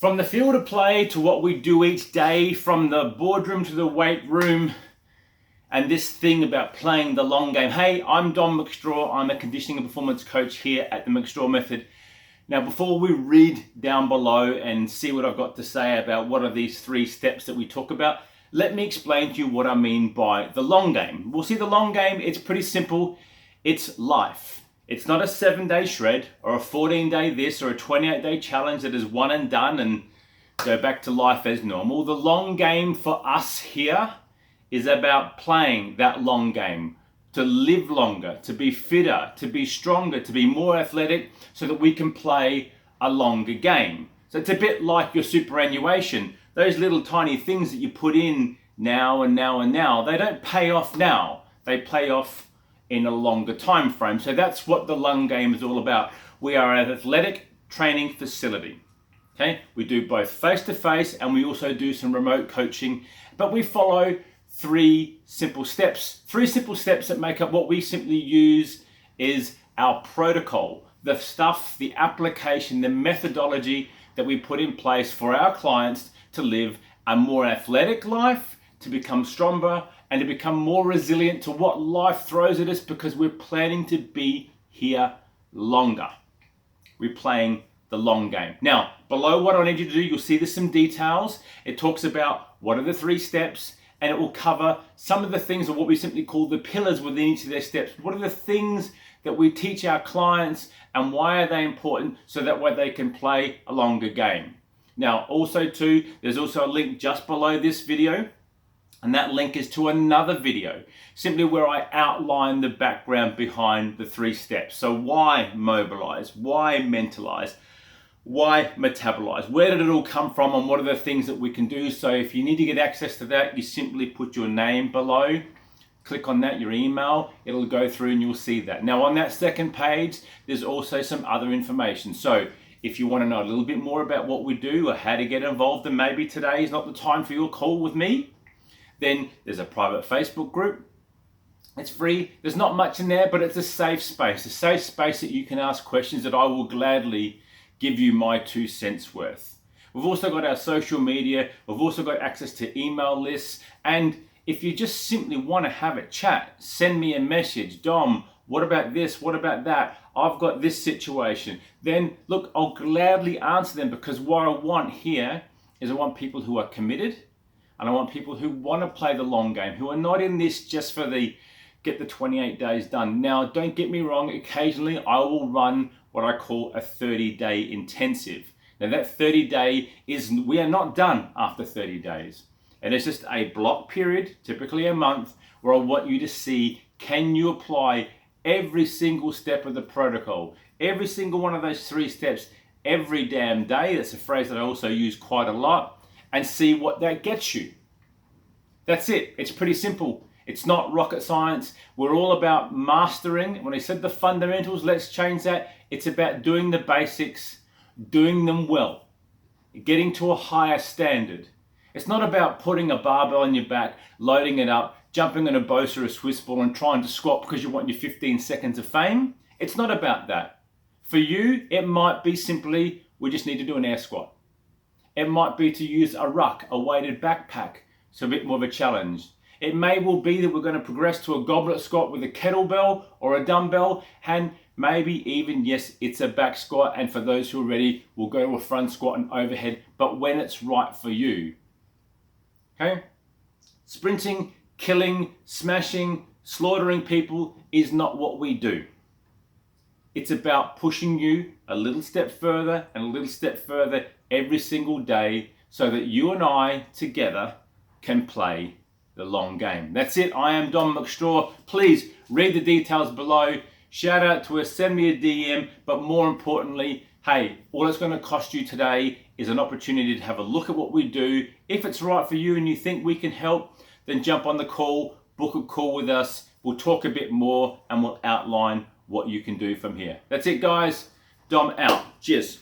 From the field of play to what we do each day, from the boardroom to the weight room, and this thing about playing the long game. Hey, I'm Dom McStraw. I'm a conditioning and performance coach here at the McStraw Method. Now, before we read down below and see what I've got to say about what are these 3 steps that we talk about, let me explain to you what I mean by the long game. We'll see the long game, it's pretty simple. It's life. It's not a 7-day shred or a 14-day this or a 28-day challenge that is one and done and go back to life as normal. The long game for us here is about playing that long game, to live longer, to be fitter, to be stronger, to be more athletic so that we can play a longer game. So it's a bit like your superannuation. Those little tiny things that you put in now and now and now, they don't pay off now. They pay off in a longer time frame. So that's what the long game is all about. We are an athletic training facility. Okay, we do both face-to-face and we also do some remote coaching, but we follow 3 simple steps. 3 simple steps that make up what we simply use is our protocol, the stuff, the application, the methodology that we put in place for our clients to live a more athletic life, to become stronger, and to become more resilient to what life throws at us, because we're planning to be here longer. We're playing the long game. Now, below what I need you to do, you'll see there's some details. It talks about what are the 3 steps, and it will cover some of the things of what we simply call the pillars within each of their steps. What are the things that we teach our clients and why are they important, so that way they can play a longer game. Now, also too, there's also a link just below this video, and that link is to another video, simply where I outline the background behind the 3 steps. So why mobilize? Why mentalize? Why metabolize? Where did it all come from, and what are the things that we can do? So if you need to get access to that, you simply put your name below, click on that, your email, it'll go through and you'll see that. Now on that second page, there's also some other information. So if you want to know a little bit more about what we do or how to get involved, and maybe today is not the time for your call with me, then there's a private Facebook group. It's free. There's not much in there, but it's a safe space that you can ask questions that I will gladly give you my 2 cents worth. We've also got our social media. We've also got access to email lists. And if you just simply want to have a chat, send me a message. Dom, what about this? What about that? I've got this situation. Then look, I'll gladly answer them, because what I want here is I want people who are committed, and I want people who want to play the long game, who are not in this just for get the 28 days done. Now, don't get me wrong, occasionally I will run what I call a 30-day intensive. Now that 30-day we are not done after 30 days. And it's just a block period, typically a month, where I want you to see, can you apply every single step of the protocol, every single one of those 3 steps every damn day. That's a phrase that I also use quite a lot. And see what that gets you. That's it. It's pretty simple. It's not rocket science. We're all about mastering. When I said the fundamentals, let's change that. It's about doing the basics, doing them well, getting to a higher standard. It's not about putting a barbell on your back, loading it up, jumping on a Bosu or a Swiss ball and trying to squat because you want your 15 seconds of fame. It's not about that. For you, it might be simply, we just need to do an air squat. It might be to use a ruck, a weighted backpack, so a bit more of a challenge. It may well be that we're going to progress to a goblet squat with a kettlebell or a dumbbell, and maybe even, yes, it's a back squat, and for those who are ready, we'll go to a front squat and overhead, but when it's right for you. Okay? Sprinting, killing, smashing, slaughtering people is not what we do. It's about pushing you a little step further and a little step further every single day, so that you and I together can play the long game. That's it. I am Dom McStraw. Please read the details below. Shout out to us, send me a DM, but more importantly, hey, all it's going to cost you today is an opportunity to have a look at what we do. If it's right for you and you think we can help, then jump on the call, book a call with us. We'll talk a bit more and we'll outline what you can do from here. That's it, guys. Dom out. Cheers.